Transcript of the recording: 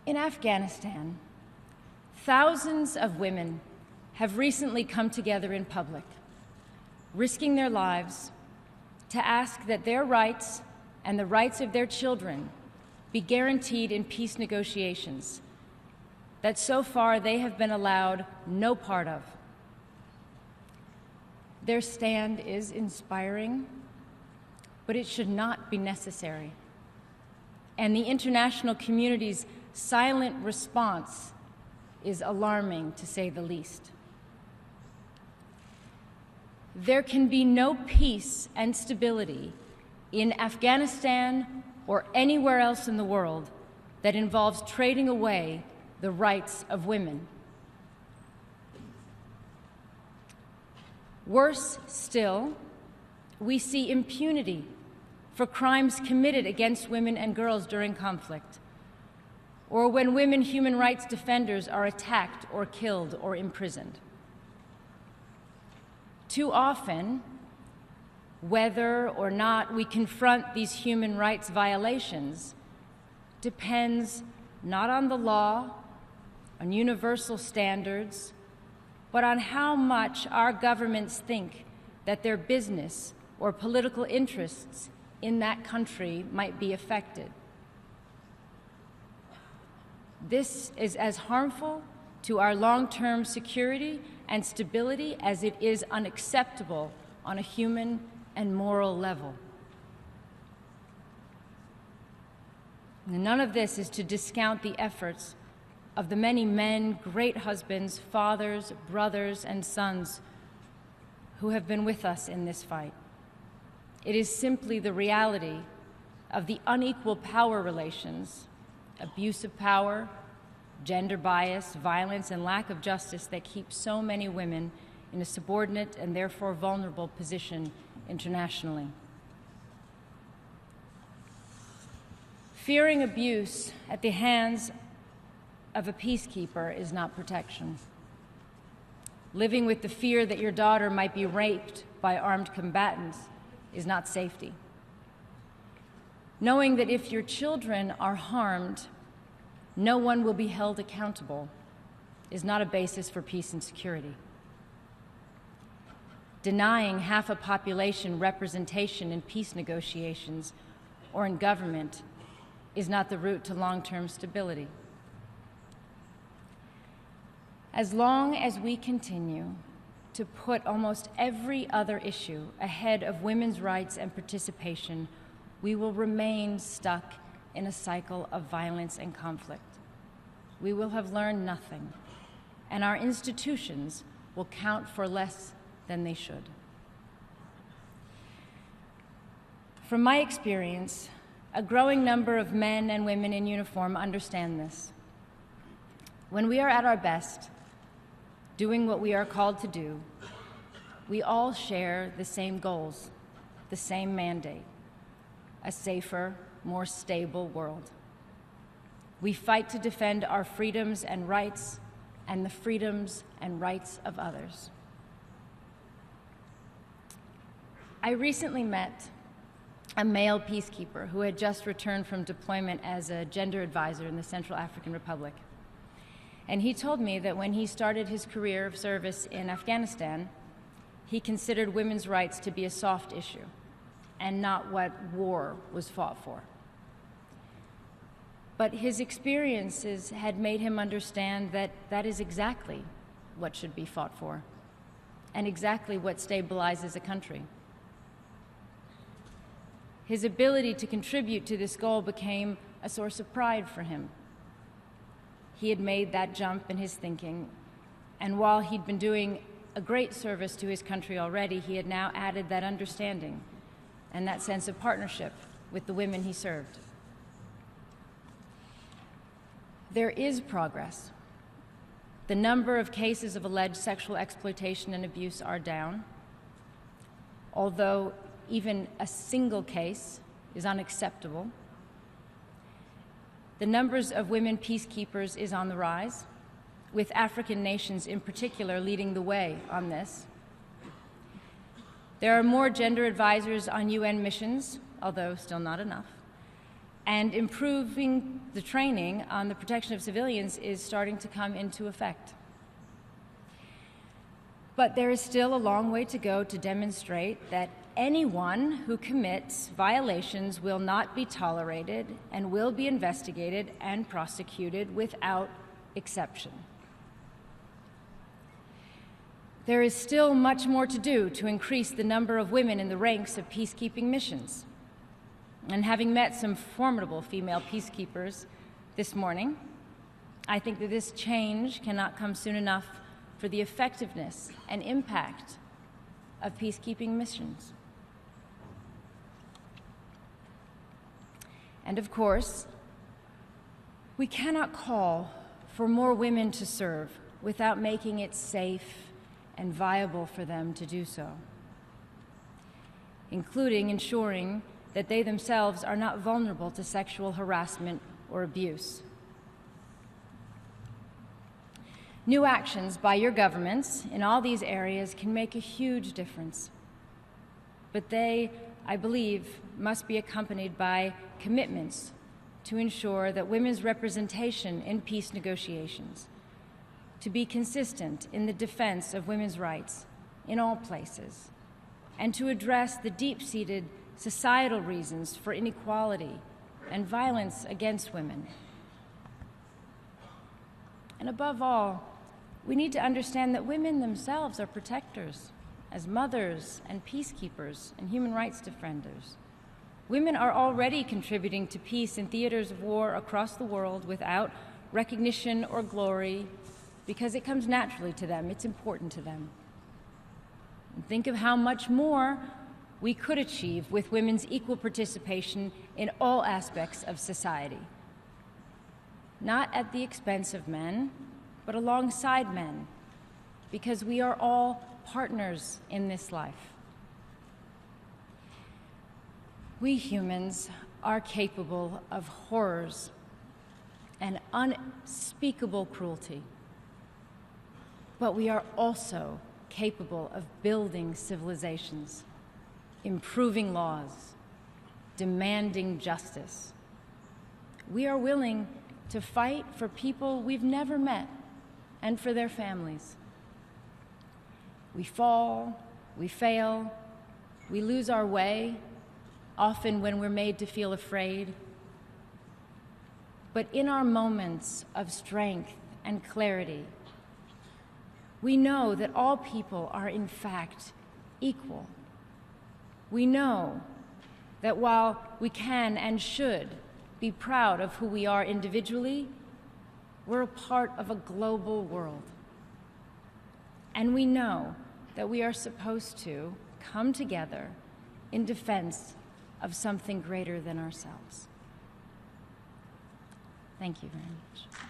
In Afghanistan, thousands of women have recently come together in public, risking their lives to ask that their rights and the rights of their children be guaranteed in peace negotiations that so far they have been allowed no part of. Their stand is inspiring, but it should not be necessary. And the international community's silent response is alarming, to say the least. There can be no peace and stability in Afghanistan or anywhere else in the world that involves trading away the rights of women. Worse still, we see impunity for crimes committed against women and girls during conflict, or when women human rights defenders are attacked or killed or imprisoned. Too often, whether or not we confront these human rights violations depends not on the law, on universal standards, but on how much our governments think that their business or political interests in that country might be affected. This is as harmful to our long-term security and stability as it is unacceptable on a human and moral level. And none of this is to discount the efforts of the many men, great husbands, fathers, brothers, and sons who have been with us in this fight. It is simply the reality of the unequal power relations, abuse of power, gender bias, violence, and lack of justice that keep so many women in a subordinate and therefore vulnerable position internationally. Fearing abuse at the hands of a peacekeeper is not protection. Living with the fear that your daughter might be raped by armed combatants is not safety. Knowing that if your children are harmed, no one will be held accountable is not a basis for peace and security. Denying half a population representation in peace negotiations or in government is not the route to long-term stability. As long as we continue to put almost every other issue ahead of women's rights and participation, we will remain stuck in a cycle of violence and conflict. We will have learned nothing, and our institutions will count for less than they should. From my experience, a growing number of men and women in uniform understand this. When we are at our best, doing what we are called to do, we all share the same goals, the same mandate: a safer, more stable world. We fight to defend our freedoms and rights and the freedoms and rights of others. I recently met a male peacekeeper who had just returned from deployment as a gender advisor in the Central African Republic. And he told me that when he started his career of service in Afghanistan, he considered women's rights to be a soft issue and not what war was fought for. But his experiences had made him understand that that is exactly what should be fought for and exactly what stabilizes a country. His ability to contribute to this goal became a source of pride for him. He had made that jump in his thinking, and while he'd been doing a great service to his country already, he had now added that understanding and that sense of partnership with the women he served. There is progress. The number of cases of alleged sexual exploitation and abuse are down, although even a single case is unacceptable. The numbers of women peacekeepers is on the rise, with African nations in particular leading the way on this. There are more gender advisors on UN missions, although still not enough, and improving the training on the protection of civilians is starting to come into effect. But there is still a long way to go to demonstrate that anyone who commits violations will not be tolerated and will be investigated and prosecuted without exception. There is still much more to do to increase the number of women in the ranks of peacekeeping missions. And having met some formidable female peacekeepers this morning, I think that this change cannot come soon enough for the effectiveness and impact of peacekeeping missions. And of course, we cannot call for more women to serve without making it safe and viable for them to do so, including ensuring that they themselves are not vulnerable to sexual harassment or abuse. New actions by your governments in all these areas can make a huge difference, but they, I believe, must be accompanied by commitments to ensure that women's representation in peace negotiations, to be consistent in the defense of women's rights in all places, and to address the deep-seated societal reasons for inequality and violence against women. And above all, we need to understand that women themselves are protectors, as mothers and peacekeepers and human rights defenders. Women are already contributing to peace in theaters of war across the world without recognition or glory, because it comes naturally to them, it's important to them. And think of how much more we could achieve with women's equal participation in all aspects of society. Not at the expense of men, but alongside men, because we are all partners in this life. We humans are capable of horrors and unspeakable cruelty, but we are also capable of building civilizations, improving laws, demanding justice. We are willing to fight for people we've never met and for their families. We fall, we fail, we lose our way, often when we're made to feel afraid. But in our moments of strength and clarity, we know that all people are in fact equal. We know that while we can and should be proud of who we are individually, we're a part of a global world. And we know that we are supposed to come together in defense of something greater than ourselves. Thank you very much.